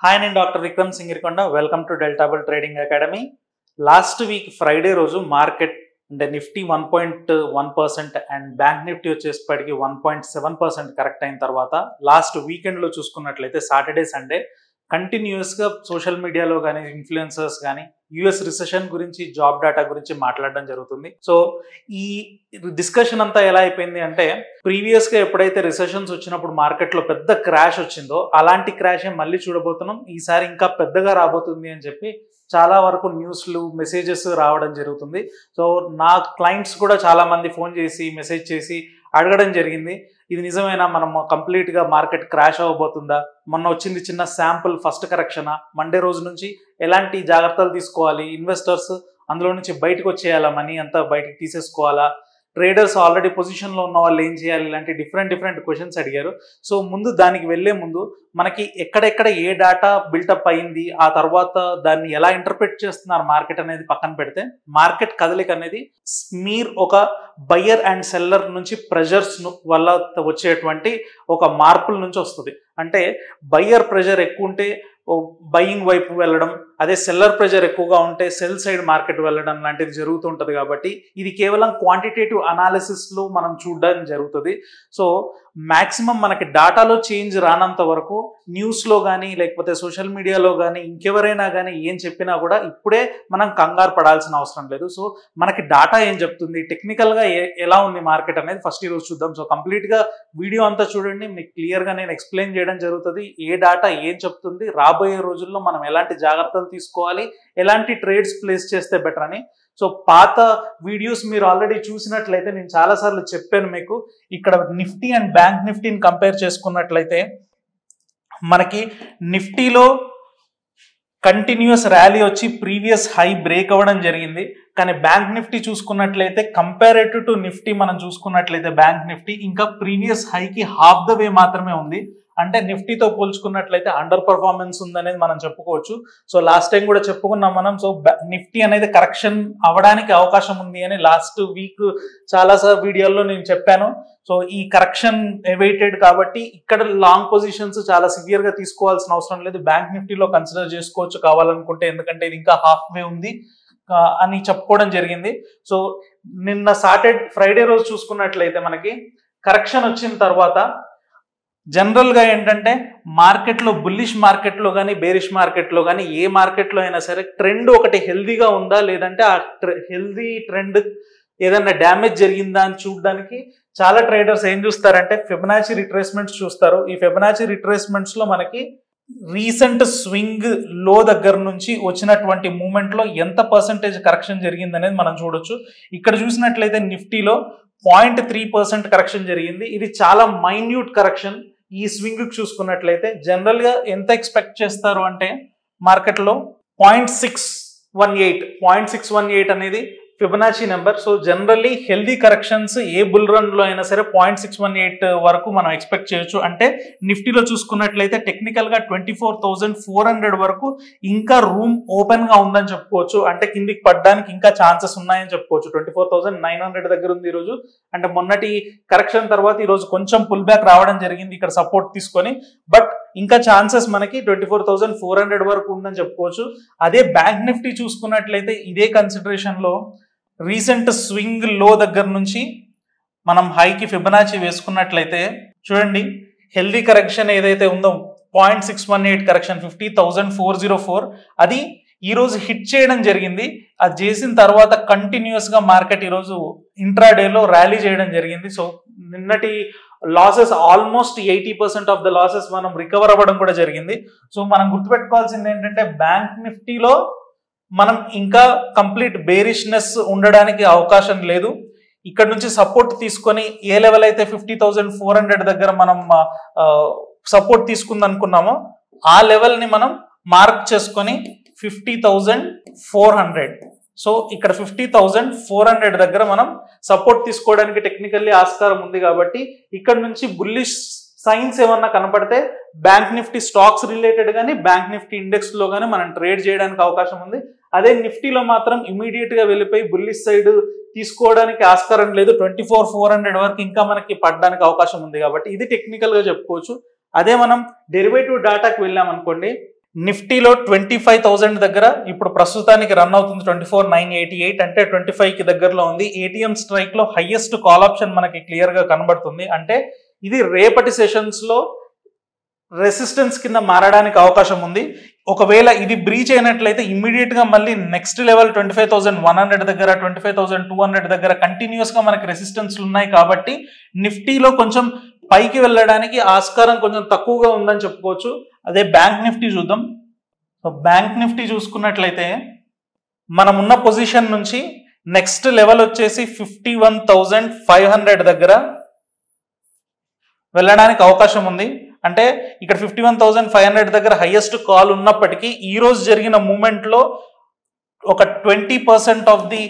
Hi, నేను doctor Vikram Singirikonda. Welcome to delta bull trading academy. Last week Friday రోజు market అంటే Nifty 1.1% and bank Nifty వచ్చేసరికి 1.7% correct అయిన తర్వాత లాస్ట్ వీకెండ్లో చూసుకున్నట్లయితే సాటర్డే సండే కంటిన్యూస్గా సోషల్ మీడియాలో కానీ ఇన్ఫ్లుయెన్సర్స్ కానీ యుఎస్ రిసెషన్ గురించి జాబ్ డేటా గురించి మాట్లాడడం జరుగుతుంది. సో ఈ డిస్కషన్ అంతా ఎలా అయిపోయింది అంటే ప్రీవియస్గా ఎప్పుడైతే రిసెషన్స్ వచ్చినప్పుడు మార్కెట్లో పెద్ద క్రాష్ వచ్చిందో అలాంటి క్రాషే మళ్ళీ చూడబోతున్నాం. ఈసారి ఇంకా పెద్దగా రాబోతుంది అని చెప్పి చాలా వరకు న్యూస్లు మెసేజెస్ రావడం జరుగుతుంది. సో నా క్లయింట్స్ కూడా చాలామంది ఫోన్ చేసి మెసేజ్ చేసి అడగడం జరిగింది, ఇది నిజమేనా, మనం కంప్లీట్గా మార్కెట్ క్రాష్ అవ్వబోతుందా, మొన్న వచ్చింది చిన్న శాంపుల్ ఫస్ట్ కరెక్షనా, మండే రోజు నుంచి ఎలాంటి జాగ్రత్తలు తీసుకోవాలి, ఇన్వెస్టర్స్ అందులో నుంచి బయటకు వచ్చేయాలా, మనీ అంతా బయటకు తీసేసుకోవాలా, ట్రేడర్స్ ఆల్రెడీ పొజిషన్లో ఉన్న వాళ్ళు ఏం చేయాలి, ఇలాంటి డిఫరెంట్ క్వశ్చన్స్ అడిగారు. సో ముందు దానికి వెళ్లే ముందు మనకి ఎక్కడెక్కడ ఏ డేటా బిల్టప్ అయింది, ఆ తర్వాత దాన్ని ఎలా ఇంటర్ప్రిట్ చేస్తున్నారు మార్కెట్ అనేది పక్కన పెడితే మార్కెట్ కదలిక అనేది మీరు ఒక బయ్యర్ అండ్ సెల్లర్ నుంచి ప్రెజర్స్ వల్ల వచ్చేటువంటి ఒక మార్పుల నుంచి వస్తుంది. అంటే బయ్యర్ ప్రెజర్ ఎక్కువ ఉంటే బయింగ్ వైపు వెళ్ళడం, అదే సెల్లర్ ప్రెజర్ ఎక్కువగా ఉంటే సెల్ సైడ్ మార్కెట్ వెళ్ళడం లాంటిది జరుగుతుంటుంది. కాబట్టి ఇది కేవలం క్వాంటిటేటివ్ అనాలిసిస్లో మనం చూడడం జరుగుతుంది. సో మ్యాక్సిమం మనకి డాటాలో చేంజ్ రానంత వరకు న్యూస్లో కానీ లేకపోతే సోషల్ మీడియాలో కానీ ఇంకెవరైనా కానీ ఏం చెప్పినా కూడా ఇప్పుడే మనం కంగారు పడాల్సిన అవసరం లేదు. సో మనకి డాటా ఏం చెప్తుంది, టెక్నికల్గా ఎలా ఉంది మార్కెట్ అనేది ఫస్ట్ ఈరోజు చూద్దాం. సో కంప్లీట్గా వీడియో అంతా చూడండి, మీకు క్లియర్గా నేను ఎక్స్ప్లెయిన్ చేయడం జరుగుతుంది. ఏ డాటా ఏం చెప్తుంది, రాబోయే రోజుల్లో మనం ఎలాంటి జాగ్రత్తలు తీసుకోవాలి, ఎలాంటి ట్రేడ్స్ ప్లేస్ చేస్తే బెటర్ అని. సో పాత వీడియోస్ మీరు ఆల్రెడీ చూసినట్లయితే నేను చాలాసార్లు చెప్పాను మీకు. ఇక్కడ నిఫ్టీ అండ్ బ్యాంక్ నిఫ్టీని కంపేర్ చేసుకున్నట్లయితే మనకి నిఫ్టీలో కంటిన్యూస్ ర్యాలీ వచ్చి ప్రీవియస్ హై బ్రేక్ అవ్వడం జరిగింది. కానీ బ్యాంక్ నిఫ్టీ చూసుకున్నట్లయితే కంపారేటివ్ టు నిఫ్టీ మనం చూసుకున్నట్లయితే బ్యాంక్ నిఫ్టీ ఇంకా ప్రీవియస్ హైకి హాఫ్ ద వే మాత్రమే ఉంది. అంటే నిఫ్టీతో పోల్చుకున్నట్లయితే అండర్ పర్ఫార్మెన్స్ ఉందనేది మనం చెప్పుకోవచ్చు. సో లాస్ట్ టైం కూడా చెప్పుకున్నాం మనం. సో నిఫ్టీ అనేది కరెక్షన్ అవ్వడానికి అవకాశం ఉంది అని లాస్ట్ వీక్ చాలాసార్లు వీడియోల్లో నేను చెప్పాను. సో ఈ కరెక్షన్ ఎవైటెడ్ కాబట్టి ఇక్కడ లాంగ్ పొజిషన్స్ చాలా సివియర్గా తీసుకోవాల్సిన అవసరం లేదు, బ్యాంక్ నిఫ్టీలో కన్సిడర్ చేసుకోవచ్చు కావాలనుకుంటే, ఎందుకంటే ఇది ఇంకా హాఫ్ వే ఉంది అని చెప్పుకోవడం జరిగింది. సో నిన్న ఫ్రైడే రోజు చూసుకున్నట్లయితే మనకి కరెక్షన్ వచ్చిన తర్వాత జనరల్గా ఏంటంటే మార్కెట్లో బుల్లిష్ మార్కెట్లో కానీ బేరిష్ మార్కెట్లో కానీ ఏ మార్కెట్లో అయినా సరే ట్రెండ్ ఒకటి హెల్దీగా ఉందా లేదంటే ఆ హెల్దీ ట్రెండ్ ఏదైనా డ్యామేజ్ జరిగిందా అని చూడడానికి చాలా ట్రేడర్స్ ఏం చూస్తారంటే ఫిబొనాచి రిట్రేస్మెంట్స్ చూస్తారు. ఈ ఫిబొనాచి రిట్రేస్మెంట్స్లో మనకి రీసెంట్ స్వింగ్ లో దగ్గర నుంచి వచ్చినటువంటి మూమెంట్లో ఎంత పర్సెంటేజ్ కరెక్షన్ జరిగింది అనేది మనం చూడొచ్చు. ఇక్కడ చూసినట్లయితే నిఫ్టీలో 0.3% కరెక్షన్ జరిగింది. ఇది చాలా మైన్యూట్ కరెక్షన్. ఈ స్వింగ్ చూసుకున్నట్లయితే జనరల్గా ఎంత ఎక్స్పెక్ట్ చేస్తారు అంటే మార్కెట్లో 0.618 అనేది Fibonacci number. So generally healthy corrections ఏ బుల్ రన్లో అయినా సరే 0.618 వరకు మనం ఎక్స్పెక్ట్ చేయొచ్చు. అంటే నిఫ్టీలో చూసుకున్నట్లయితే టెక్నికల్గా 24,400 వరకు ఇంకా రూమ్ ఓపెన్గా ఉందని చెప్పుకోవచ్చు. అంటే కిందికి పడడానికి ఇంకా ఛాన్సెస్ ఉన్నాయని చెప్పుకోవచ్చు. 24,900 దగ్గర ఉంది ఈరోజు. అంటే మొన్నటి కరెక్షన్ తర్వాత ఈరోజు కొంచెం పుల్ బ్యాక్ రావడం జరిగింది ఇక్కడ సపోర్ట్ తీసుకొని, బట్ ఇంకా ఛాన్సెస్ మనకి 24,400 వరకు ఉందని చెప్పుకోవచ్చు. అదే బ్యాంక్ నిఫ్టీ చూసుకున్నట్లయితే ఇదే కన్సిడరేషన్లో రీసెంట్ స్వింగ్ లో దగ్గర నుంచి మనం హైకి ఫిబొనాచి వేసుకున్నట్లయితే చూడండి, హెల్దీ కరెక్షన్ ఏదైతే ఉందో 0.618 కరెక్షన్ 50,404 అది ఈరోజు హిట్ చేయడం జరిగింది. అది చేసిన తర్వాత కంటిన్యూస్గా మార్కెట్ ఈరోజు ఇంట్రాడేలో ర్యాలీ చేయడం జరిగింది. సో నిన్నటి losses almost 80% of the losses మనం రికవర్ అవ్వడం కూడా జరిగింది. సో మనం గుర్తుపెట్టుకోవాల్సింది ఏంటంటే బ్యాంక్ నిఫ్టీలో మనం ఇంకా కంప్లీట్ బేరిష్నెస్ ఉండడానికి అవకాశం లేదు. ఇక్కడ నుంచి సపోర్ట్ తీసుకొని ఏ లెవెల్ అయితే 50,400 దగ్గర మనం సపోర్ట్ తీసుకుందనుకున్నామో ఆ లెవెల్ని మనం మార్క్ చేసుకొని 50,400. సో ఇక్కడ 50,400 దగ్గర మనం సపోర్ట్ తీసుకోవడానికి టెక్నికల్లీ ఆస్కారం ఉంది. కాబట్టి ఇక్కడ నుంచి బుల్లిష్ సైన్స్ ఏమన్నా కనపడితే బ్యాంక్ నిఫ్టీ స్టాక్స్ రిలేటెడ్ కానీ బ్యాంక్ నిఫ్టీ ఇండెక్స్లో కానీ మనం ట్రేడ్ చేయడానికి అవకాశం ఉంది. అదే నిఫ్టీలో మాత్రం ఇమీడియట్గా వెళ్ళిపోయి బుల్లిష్ సైడ్ తీసుకోవడానికి ఆస్కారం లేదు. 24,400 వరకు ఇంకా మనకి పడడానికి అవకాశం ఉంది. కాబట్టి ఇది టెక్నికల్గా చెప్పుకోవచ్చు. అదే మనం డెరివేటివ్ డాటాకి వెళ్ళామనుకోండి, నిఫ్టీలో 25,000 దగ్గర ఇప్పుడు ప్రస్తుతానికి రన్ అవుతుంది 24,988 అంటే 25కి దగ్గరలో ఉంది. ఏటీఎం స్ట్రైక్ లో హైయెస్ట్ కాల్ ఆప్షన్ మనకి క్లియర్ గా కనబడుతుంది. అంటే ఇది రేపటి సెషన్స్ లో రెసిస్టెన్స్ కింద మారడానికి అవకాశం ఉంది. ఒకవేళ ఇది బ్రీచ్ అయినట్లయితే ఇమ్మీడియట్ గా మళ్ళీ నెక్స్ట్ లెవెల్ 25,100 దగ్గర 25,200 దగ్గర కంటిన్యూస్ గా మనకి రెసిస్టెన్స్ ఉన్నాయి. కాబట్టి నిఫ్టీలో కొంచెం పైకి వెళ్ళడానికి ఆస్కారం కొంచెం తక్కువగా ఉందని చెప్పుకోవచ్చు. అదే బ్యాంక్ నిఫ్టీ చూద్దాం. సో బ్యాంక్ నిఫ్టీ చూసుకున్నట్లయితే మనం ఉన్న పొజిషన్ నుంచి నెక్స్ట్ లెవెల్ వచ్చేసి 51,500 దగ్గర వెళ్ళడానికి అవకాశం ఉంది. అంటే ఇక్కడ 51,500 దగ్గర హైయెస్ట్ కాల్ ఉన్నప్పటికీ ఈ రోజు జరిగిన మూమెంట్ లో ఒక 20% ఆఫ్ ది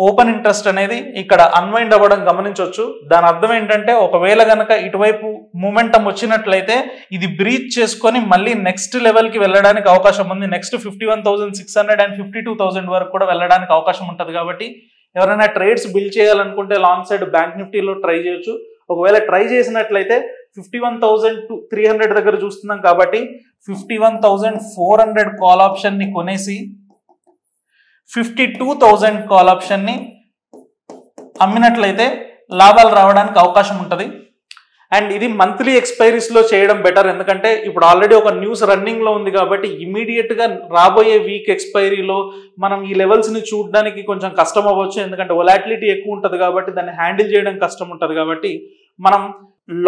ఓపెన్ ఇంట్రెస్ట్ అనేది ఇక్కడ అన్వైండ్ అవ్వడం గమనించవచ్చు. దాని అర్థం ఏంటంటే ఒకవేళ గనక ఇటువైపు మూమెంటం వచ్చినట్లయితే ఇది బ్రీచ్ చేసుకొని మళ్ళీ నెక్స్ట్ లెవెల్కి వెళ్ళడానికి అవకాశం ఉంది. నెక్స్ట్ 51,600 అండ్ 52,000 వరకు కూడా వెళ్ళడానికి అవకాశం ఉంటుంది. కాబట్టి ఎవరైనా ట్రేడ్స్ బిల్డ్ చేయాలనుకుంటే లాంగ్ సైడ్ బ్యాంక్ నిఫ్టీలో ట్రై చేయొచ్చు. ఒకవేళ ట్రై చేసినట్లయితే 51,300 దగ్గర చూస్తున్నాం కాబట్టి 51,400 కాల్ ఆప్షన్ ని కొనేసి 52,000 కాల్ ఆప్షన్ ని అమ్మినట్లయితే లాభాలు రావడానికి అవకాశం ఉంటుంది. అండ్ ఇది మంత్లీ ఎక్స్పైరీస్ లో చేయడం బెటర్. ఎందుకంటే ఇప్పుడు ఆల్రెడీ ఒక న్యూస్ రన్నింగ్ లో ఉంది కాబట్టి ఇమీడియట్ గా రాబోయే వీక్ ఎక్స్పైరీలో మనం ఈ లెవెల్స్ ని చూడడానికి కొంచెం కష్టం అవ్వచ్చు. ఎందుకంటే వొలాటిలిటీ ఎక్కువ ఉంటుంది కాబట్టి దాన్ని హ్యాండిల్ చేయడం కష్టం ఉంటుంది. కాబట్టి మనం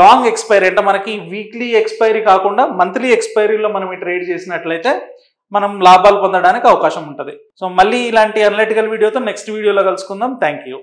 లాంగ్ ఎక్స్పైరీ అంటే మనకి వీక్లీ ఎక్స్పైరీ కాకుండా మంత్లీ ఎక్స్పైరీలో మనం ఈ ట్రేడ్ చేసినట్లయితే మనం లాభాలు పొందడానికి అవకాశం ఉంటుంది. సో మళ్ళీ ఇలాంటి అనలిటికల్ వీడియోతో నెక్స్ట్ వీడియోలో కలుసుకుందాం. Thank you.